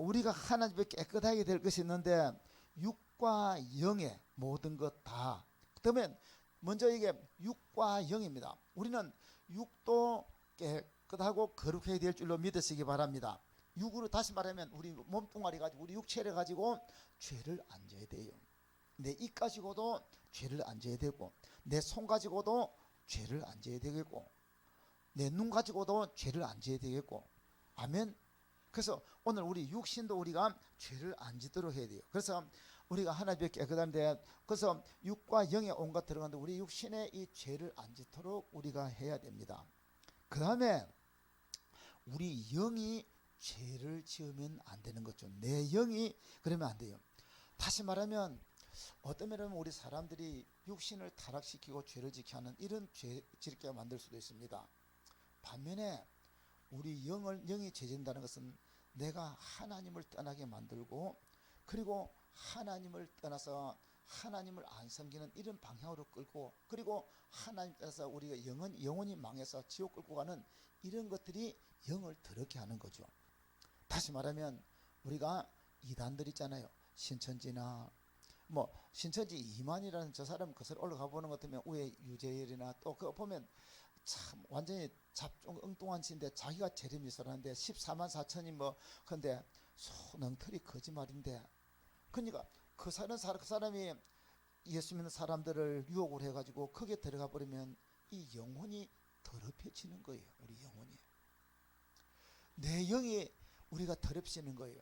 B: 우리가 하나님 앞에 깨끗하게 될 것이 있는데 육과 영의 모든 것 다. 그다음에 먼저 이게 육과 영입니다. 우리는 육도 깨끗하고 거룩해야 될 줄로 믿으시기 바랍니다. 육으로 다시 말하면 우리 몸뚱아리 가지고 우리 육체를 가지고 죄를 안 져야 돼요. 내 입 가지고도 죄를 안 져야 되고 내 손 가지고도 죄를 안 져야 되겠고 내 눈 가지고도 죄를 안 져야 되겠고 아멘. 그래서 오늘 우리 육신도 우리가 죄를 안 짓도록 해야 돼요. 그래서 우리가 하나님의 깨끗한데 그래서 육과 영에 온갖 들어가는데 우리 육신에 이 죄를 안 짓도록 우리가 해야 됩니다. 그 다음에 우리 영이 죄를 지으면 안 되는 거죠. 내 영이 그러면 안 돼요. 다시 말하면 어떤 면은 우리 사람들이 육신을 타락시키고 죄를 지게 하는 이런 죄 짓게 만들 수도 있습니다. 반면에 우리 영이 죄진다는 것은 내가 하나님을 떠나게 만들고 그리고 하나님을 떠나서 하나님을 안 섬기는 이런 방향으로 끌고 그리고 하나님 따라서 우리가 영혼이 망해서 지옥 끌고 가는 이런 것들이 영을 더럽게 하는 거죠. 다시 말하면 우리가 이단들 있잖아요. 신천지나 뭐 신천지 이만이라는 저 사람 그것을 올라가 보는 것 같으면 우에 유재열이나 또 그거 보면 참 완전히 잡종 엉뚱한 신데 자기가 재림이서라는데 14만 4천이 뭐 근데 소능털이 거짓말인데 그러니까 그 사람이 예수 믿는 사람들을 유혹을 해가지고 거기에 들어가 버리면 이 영혼이 더럽혀지는 거예요. 우리 영혼이 내 영이 우리가 더럽히는 거예요.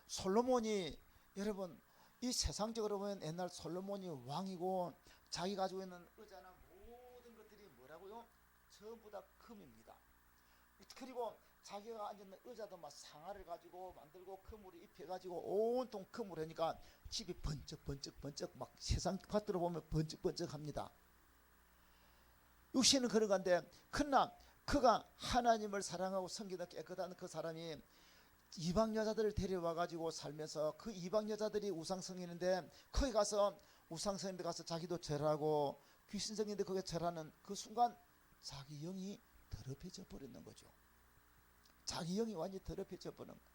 B: 솔로몬이 여러분 이 세상적으로 보면 옛날 솔로몬이 왕이고 자기 가지고 있는 의자나 모든 것들이 뭐라고요? 전부 다 금입니다. 그리고 자기가 앉은 의자도 막 상아를 가지고 만들고 금으로 입혀가지고 온통 금으로 하니까 집이 번쩍 막 세상 밭으로 보면 번쩍합니다. 육신은 그런 건데 그러나 그가 하나님을 사랑하고 섬기다 깨끗한 그 사람이 이방 여자들을 데려와 가지고 살면서 그 이방 여자들이 우상성이는데 거기 가서 우상성인데 가서 자기도 절하고 귀신성인데 거기에 절하는 그 순간 자기 영이 더럽혀져 버리는 거죠. 자기 영이 완전히 더럽혀져 버리는 거예요.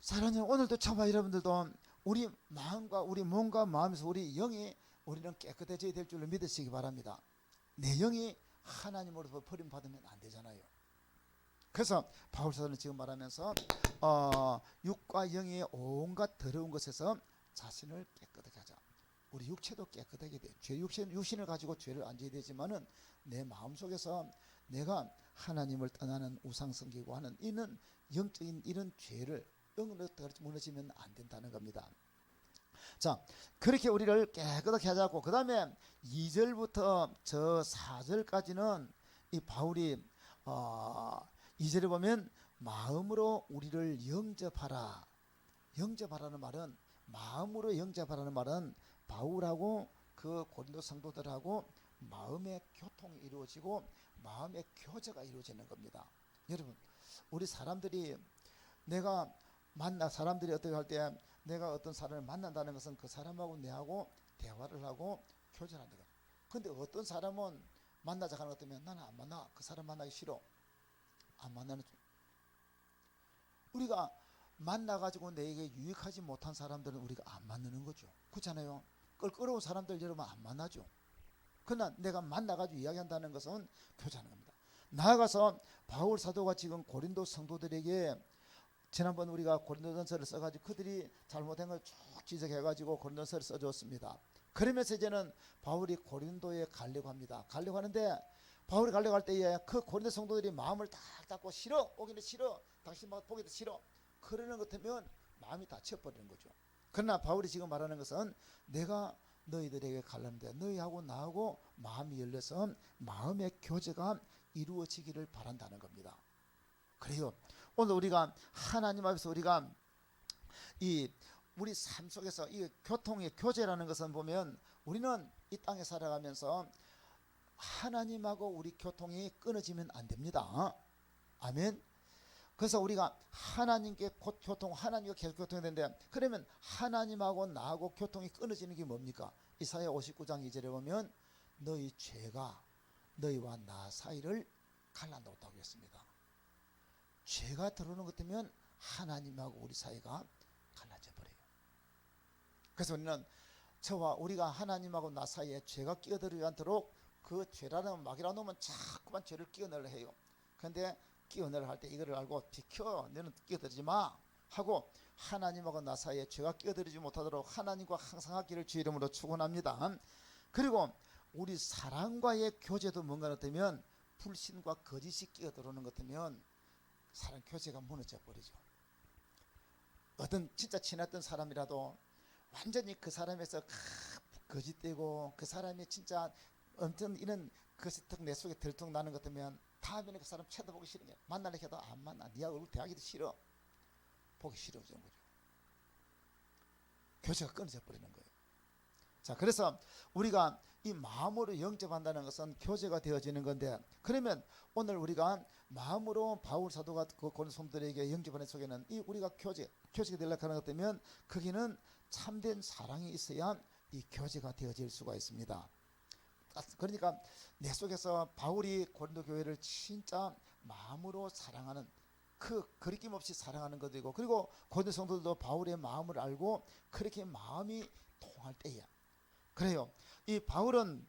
B: 사랑하는 오늘도 참아 여러분들도 우리 마음과 우리 몸과 마음에서 우리 영이 우리는 깨끗해져야 될 줄로 믿으시기 바랍니다. 내 영이 하나님으로부터 버림받으면 안 되잖아요. 그래서 바울사도는 지금 말하면서 육과 영의 온갖 더러운 것에서 자신을 깨끗하게 하자. 우리 육체도 깨끗하게 돼. 육신을 가지고 죄를 안 지어야 되지만은 내 마음속에서 내가 하나님을 떠나는 우상 섬기고 하는 이는 영적인 이런 죄를 영으로 무너지면 안 된다는 겁니다. 자, 그렇게 우리를 깨끗하게 하자고. 그 다음에 2절부터 저 4절까지는 이 바울이 2절에 보면 마음으로 우리를 영접하라. 영접하라는 말은 마음으로 영접하라는 말은 바울하고 그 고린도 성도들하고 마음의 교통이 이루어지고 마음의 교제가 이루어지는 겁니다. 여러분 우리 사람들이 내가 사람들이 어떻게 할 때 내가 어떤 사람을 만난다는 것은 그 사람하고 내하고 대화를 하고 교제를 한다. 근데 어떤 사람은 만나자 하는 것 때문에 나는 안 만나. 그 사람 만나기 싫어. 안 만나는 중. 우리가 만나가지고 내게 유익하지 못한 사람들은 우리가 안 만나는 거죠. 그렇잖아요. 껄끄러운 사람들 여러분 안 만나죠. 그러나 내가 만나가지고 이야기한다는 것은 교제하는 겁니다. 나아가서 바울 사도가 지금 고린도 성도들에게 지난번 우리가 고린도전서를 써가지고 그들이 잘못한 걸 쭉 지적해가지고 고린도전서를 써줬습니다. 그러면서 이제는 바울이 고린도에 가려고 합니다. 가려고 하는데 바울이 가려고 할 때에 그 고린도 성도들이 마음을 딱 닫고 싫어, 오기는 싫어, 당신 보기도 싫어 그러는 것 같으면 마음이 닫혀버리는 거죠. 그러나 바울이 지금 말하는 것은 내가 너희들에게 갈라는데 너희하고 나하고 마음이 열려서 마음의 교제가 이루어지기를 바란다는 겁니다. 그래요. 오늘 우리가 하나님 앞에서 우리가 이 우리 삶 속에서 이 교통의 교제라는 것은 보면 우리는 이 땅에 살아가면서 하나님하고 우리 교통이 끊어지면 안 됩니다. 아멘. 그래서 우리가 하나님께 곧 하나님과 계속 교통이 되는데 그러면 하나님하고 나하고 교통이 끊어지는 게 뭡니까? 이사야 59장 2절에 보면 너희 죄가 너희와 나 사이를 갈라놓다고 했습니다. 죄가 들어오는 것 때문에 하나님하고 우리 사이가 갈라져 버려요. 그래서 우리는 저와 우리가 하나님하고 나 사이에 죄가 끼어들지 않도록 그 죄라는 막이라 놓으면 자꾸만 죄를 끼어넣으려 해요. 그런데 끼어넣으려 할 때 이거를 알고 비켜, 너는 끼어들지 마 하고 하나님하고 나 사이에 죄가 끼어들지 못하도록 하나님과 항상 하기를 주 이름으로 축원합니다. 그리고 우리 사랑과의 교제도 뭔가 같으면 불신과 거짓이 끼어들어오는 것 같으면 사랑 교제가 무너져 버리죠. 어떤 진짜 친했던 사람이라도 완전히 그 사람에서 거짓되고 그 사람이 진짜 엄청 이런 것이 턱 내 속에 들통 나는 것 같으면 다음에는 그 사람 쳐다보기 싫은 거야. 만나려 해도 안 만나. 네 얼굴 대하기도 싫어. 보기 싫어지는 거죠. 교제가 끊어져 버리는 거예요. 자, 그래서 우리가 이 마음으로 영접한다는 것은 교제가 되어지는 건데, 그러면 오늘 우리가 마음으로 바울 사도가 그 고린도 성도들에게 영접하는 속에는 이 우리가 교제가 되려고 하는 것 때문에 거기는 참된 사랑이 있어야 이 교제가 되어질 수가 있습니다. 그러니까 내 속에서 바울이 고린도 교회를 진짜 마음으로 사랑하는, 그 거리낌 없이 사랑하는 것이고, 그리고 고린도 성도들도 바울의 마음을 알고 그렇게 마음이 통할 때야. 그래요. 이 바울은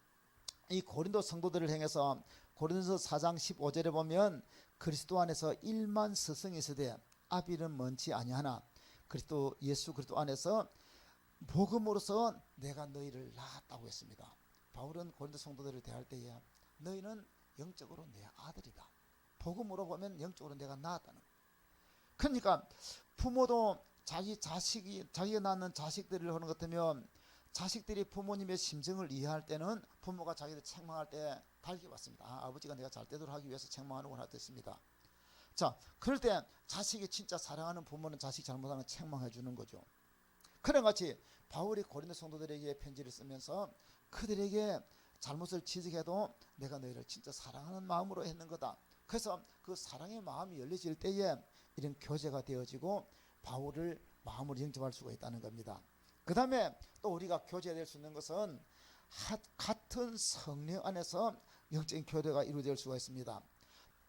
B: 이 고린도 성도들을 향해서 고린도서 4장 15절에 보면 그리스도 안에서 1만 스승이 있으되 아비는 먼지 아니하나 그리스도 예수 그리스도 안에서 복음으로서 내가 너희를 낳았다고 했습니다. 바울은 고린도 성도들을 대할 때에 너희는 영적으로 내 아들이다. 복음으로 보면 영적으로 내가 낳았다는 거예요. 그러니까 부모도 자기가 낳는 자식들을 하는 것 같으면 자식들이 부모님의 심정을 이해할 때는 부모가 자기들 책망할 때 달기 받습니다. 아버지가 내가 잘 되도록 하기 위해서 책망하는구나 됐습니다. 자, 그럴 때 자식이 진짜 사랑하는 부모는 자식 잘못하면 책망해 주는 거죠. 그런 같이 바울이 고린도 성도들에게 편지를 쓰면서 그들에게 잘못을 지적해도 내가 너희를 진짜 사랑하는 마음으로 했는 거다. 그래서 그 사랑의 마음이 열려질 때에 이런 교제가 되어지고 바울을 마음으로 영접할 수가 있다는 겁니다. 그 다음에 또 우리가 교제될 수 있는 것은 같은 성령 안에서 영적인 교제가 이루어질 수가 있습니다.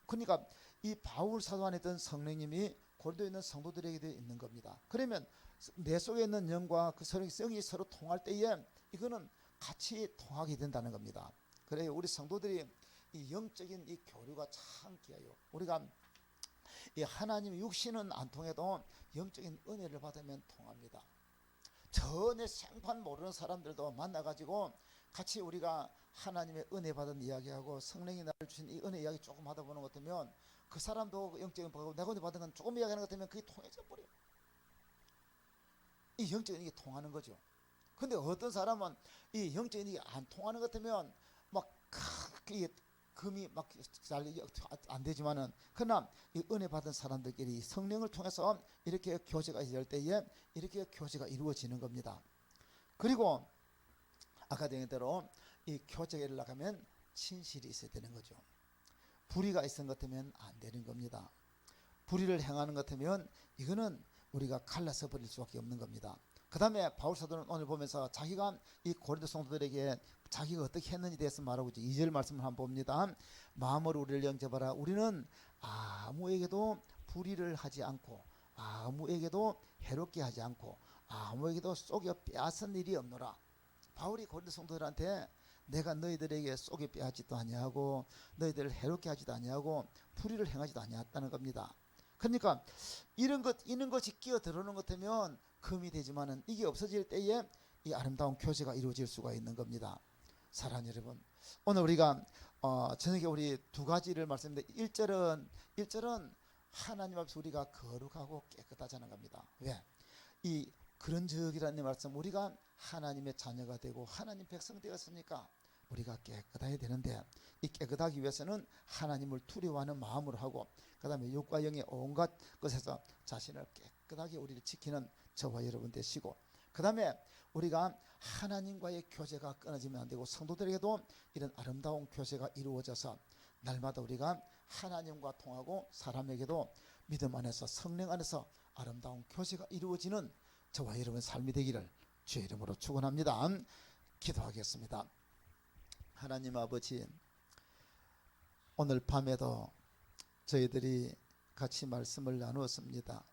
B: 그러니까 이 바울 사도 안에 있던 성령님이 고린도에 있는 성도들에게도 있는 겁니다. 그러면 내 속에 있는 영과 그 성령이 서로 통할 때에 이거는 같이 통하게 된다는 겁니다. 그래요. 우리 성도들이 이 영적인 이 교류가 참 귀해요. 우리가 이 하나님 육신은 안 통해도 영적인 은혜를 받으면 통합니다. 전혀 생판 모르는 사람들도 만나가지고 같이 우리가 하나님의 은혜 받은 이야기하고 성령이 나를 주신 이 은혜 이야기 조금 하다 보는 것 같으면 그 사람도 영적인 받고 내가 은혜 받은 건 조금 이야기하는 것 같으면 그게 통해져 버려요. 이 영적인 이게 통하는 거죠. 근데 어떤 사람은 이 영적인 이게 안 통하는 것 같으면 막 크게 금이 막 잘 안 되지만은 그러나 이 은혜 받은 사람들끼리 성령을 통해서 이렇게 교제가 될 때에 이렇게 교제가 이루어지는 겁니다. 그리고 아까 얘기한 대로 이 교제가 일어나가면 진실이 있어야 되는 거죠. 불의가 있은 것 같으면 안 되는 겁니다. 불의를 행하는 것 같으면 이거는 우리가 갈라서 버릴 수밖에 없는 겁니다. 그 다음에 바울 사도는 오늘 보면서 자기가 이 고린도 성도들에게 자기가 어떻게 했는지 대해서 말하고 있죠. 2절 말씀을 한번 봅니다. 마음으로 우리를 영접하라. 우리는 아무에게도 불의를 하지 않고 아무에게도 해롭게 하지 않고 아무에게도 속여 빼앗은 일이 없노라. 바울이 고린도 성도들한테 내가 너희들에게 속여 빼앗지도 아니하고 너희들을 해롭게 하지도 아니하고 불의를 행하지도 아니했다는 겁니다. 그러니까 이런 것이 끼어 들어오는 것 같으면 금이 되지만은 이게 없어질 때에 이 아름다운 교제가 이루어질 수가 있는 겁니다. 사랑하는 여러분, 오늘 우리가 저녁에 우리 두 가지를 말씀드렸는데 1절은 하나님 앞에서 우리가 거룩하고 깨끗하자는 겁니다. 왜? 이 그런 적이라는 말씀, 우리가 하나님의 자녀가 되고 하나님 백성 되었으니까 우리가 깨끗해야 되는데 이 깨끗하기 위해서는 하나님을 두려워하는 마음으로 하고 그 다음에 육과 영의 온갖 것에서 자신을 깨끗하게 우리를 지키는 저와 여러분 되시고 그 다음에 우리가 하나님과의 교제가 끊어지면 안 되고 성도들에게도 이런 아름다운 교제가 이루어져서 날마다 우리가 하나님과 통하고 사람에게도 믿음 안에서 성령 안에서 아름다운 교제가 이루어지는 저와 여러분의 삶이 되기를 주의 이름으로 축원합니다. 기도하겠습니다. 하나님 아버지, 오늘 밤에도 저희들이 같이 말씀을 나누었습니다.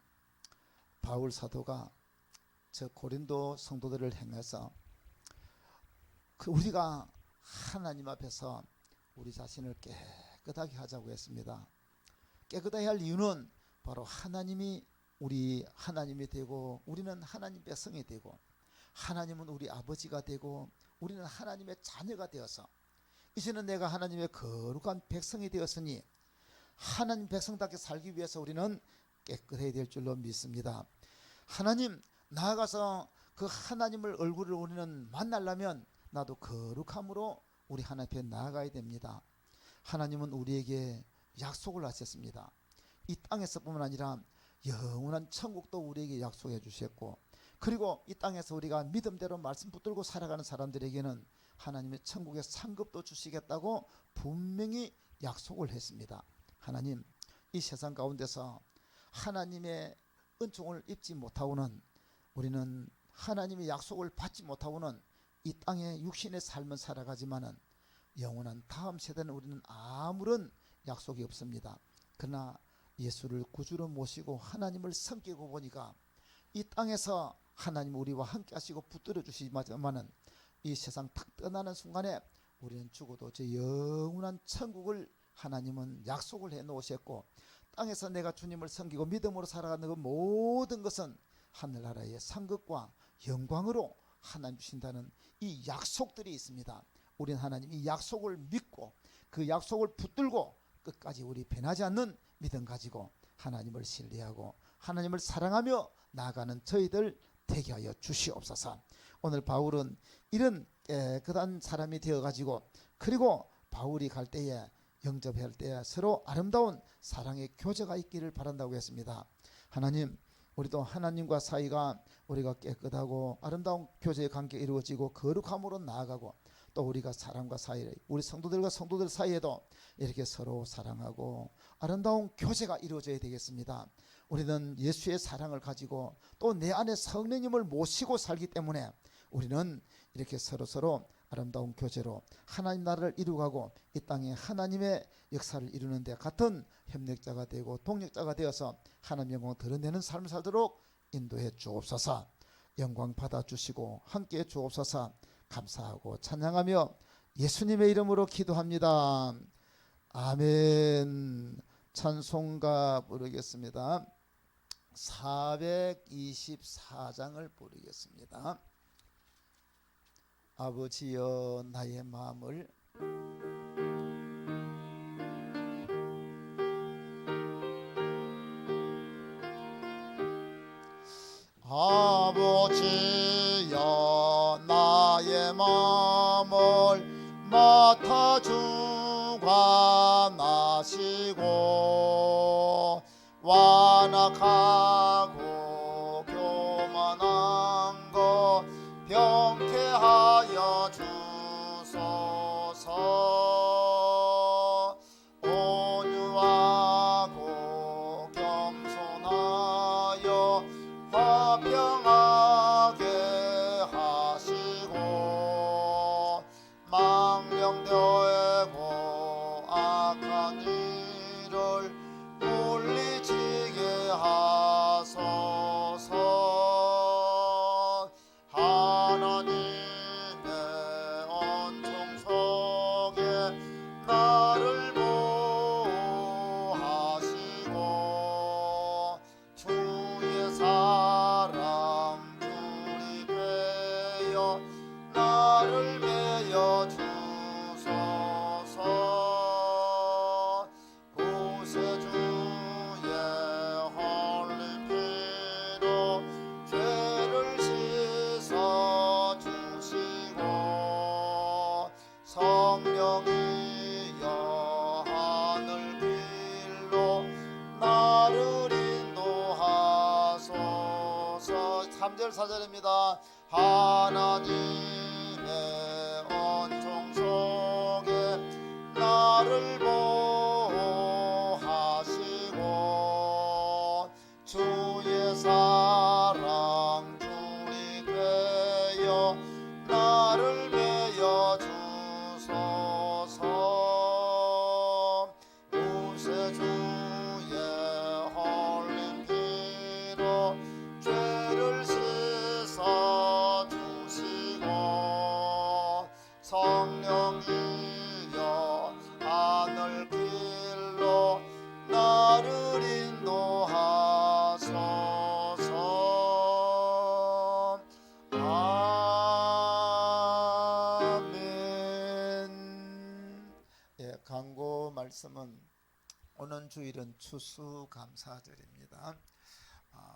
B: 바울 사도가 저 고린도 성도들을 향해서 우리가 하나님 앞에서 우리 자신을 깨끗하게 하자고 했습니다. 깨끗하게 할 이유는 바로 하나님이 우리 하나님이 되고 우리는 하나님 백성이 되고 하나님은 우리 아버지가 되고 우리는 하나님의 자녀가 되어서 이제는 내가 하나님의 거룩한 백성이 되었으니 하나님 백성답게 살기 위해서 우리는 깨끗해야 될 줄로 믿습니다. 하나님 나아가서 그 하나님을 얼굴을 우리는 만나려면 나도 거룩함으로 우리 하나님 앞에 나아가야 됩니다. 하나님은 우리에게 약속을 하셨습니다. 이 땅에서뿐만 아니라 영원한 천국도 우리에게 약속해 주셨고 그리고 이 땅에서 우리가 믿음대로 말씀 붙들고 살아가는 사람들에게는 하나님의 천국의 상급도 주시겠다고 분명히 약속을 했습니다. 하나님 이 세상 가운데서 하나님의 은총을 입지 못하고는 우리는 하나님의 약속을 받지 못하고는 이 땅에 육신의 삶을 살아가지만은 영원한 다음 세대는 우리는 아무런 약속이 없습니다. 그러나 예수를 구주로 모시고 하나님을 섬기고 보니까 이 땅에서 하나님 우리와 함께 하시고 붙들어 주시지만은 이 세상 탁 떠나는 순간에 우리는 죽어도 저 영원한 천국을 하나님은 약속을 해 놓으셨고 땅에서 내가 주님을 섬기고 믿음으로 살아가는 그 모든 것은 하늘나라의 상급과 영광으로 하나님 주신다는 이 약속들이 있습니다. 우리는 하나님 이 약속을 믿고 그 약속을 붙들고 끝까지 우리 변하지 않는 믿음 가지고 하나님을 신뢰하고 하나님을 사랑하며 나아가는 저희들 되게 하여 주시옵소서. 오늘 바울은 이런 깨끗한 사람이 되어가지고 그리고 바울이 갈 때에 영접할 때에 서로 아름다운 사랑의 교제가 있기를 바란다고 했습니다. 하나님 우리도 하나님과 사이가 우리가 깨끗하고 아름다운 교제의 관계가 이루어지고 거룩함으로 나아가고 또 우리가 사람과 사이 우리 성도들과 성도들 사이에도 이렇게 서로 사랑하고 아름다운 교제가 이루어져야 되겠습니다. 우리는 예수의 사랑을 가지고 또 내 안에 성령님을 모시고 살기 때문에 우리는 이렇게 서로 아름다운 교제로 하나님 나라를 이루가고 이 땅에 하나님의 역사를 이루는 데 같은 협력자가 되고 동력자가 되어서 하나님 영광을 드러내는 삶을 살도록 인도해 주옵소서. 영광 받아주시고 함께해 주옵소서. 감사하고 찬양하며 예수님의 이름으로 기도합니다. 아멘. 찬송가 부르겠습니다. 424장을 부르겠습니다. 아버지여 나의 마음을 아버지여 나의 마음을 맡아주관하시고 완악하고 교만한 것 병케하여 주소서. 온유하고 겸손하여 화평하게 하시고 망령되고 악한 일을 물리치게 하소서. 하나님의 언총 속에 나를 보호하시고 주의 사랑 주리 되어 나를 메어 주소서. 구세주의 흘린 피로 죄를 씻어 주시고 성령이여 하늘 길로 나를 인도하소서. 3절 4절입니다. 하나님의 언총 속에 나를 보호하시고 주의 사랑 주리 되어 나를 메어 주소서. 구세주의 흘린 피로 죄를 씻어 주시고 말씀은 오는 주일은 추수감사절입니다.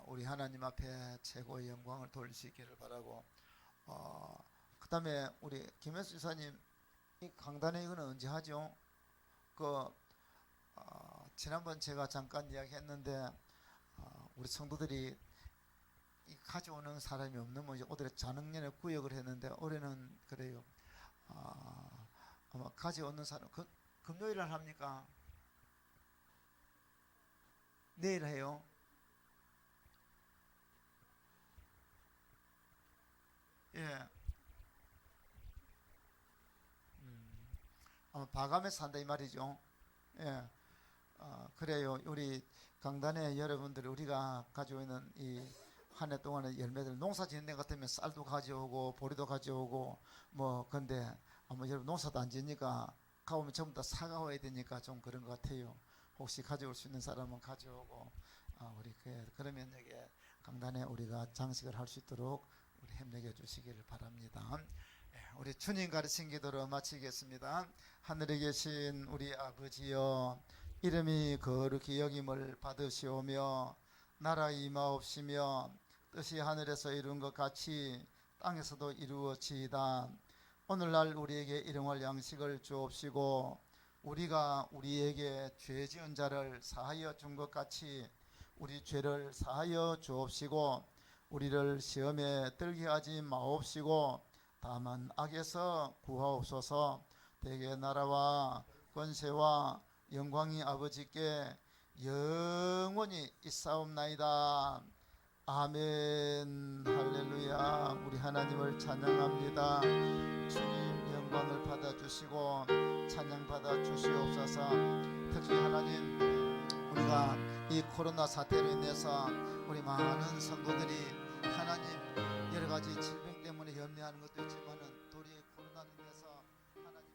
B: 우리 하나님 앞에 최고의 영광을 돌리시기를 바라고, 그 다음에 우리 김혜수 지사님 이 강단회 이거는 언제 하죠? 지난번 제가 잠깐 이야기했는데 우리 성도들이 이 가져오는 사람이 없는 뭐 올해 자능년에 구역을 했는데 올해는 그래요. 아마 가져오는 사람 금요일 날 합니까? 내일 해요? 예. 아마 봐감에서 한다 이 말이죠. 예. 그래요. 우리 강단에 여러분들 우리가 가지고 있는 이 한 해 동안의 열매들 농사 짓는 데 같으면 쌀도 가져오고 보리도 가져오고 뭐 근데 아마 여러분 농사도 안 지니까 가오면 전부 다 사가 와야 되니까 좀 그런 것 같아요. 혹시 가져올 수 있는 사람은 가져오고 우리 그러면 여기 강단에 우리가 장식을 할 수 있도록 우리 협력해 주시기를 바랍니다. 우리 주님 가르친 기도로 마치겠습니다. 하늘에 계신 우리 아버지여, 이름이 거룩히 여김을 받으시오며 나라 임하옵시며 뜻이 하늘에서 이룬 것 같이 땅에서도 이루어지이다. 오늘날 우리에게 일용할 양식을 주옵시고 우리가 우리에게 죄 지은 자를 사하여 준 것 같이 우리 죄를 사하여 주옵시고 우리를 시험에 들게 하지 마옵시고 다만 악에서 구하옵소서. 대개 나라와 권세와 영광이 아버지께 영원히 있사옵나이다. 아멘. 할렐루야. 우리 하나님을 찬양합니다. 주님 영광을 받아주시고 찬양 받아주시옵소서. 특히 하나님, 우리가 이 코로나 사태로 인해서 우리 많은 성도들이 하나님 여러가지 질병 때문에 염려하는 것도 있지만은 도리어 코로나로 인해서 하나님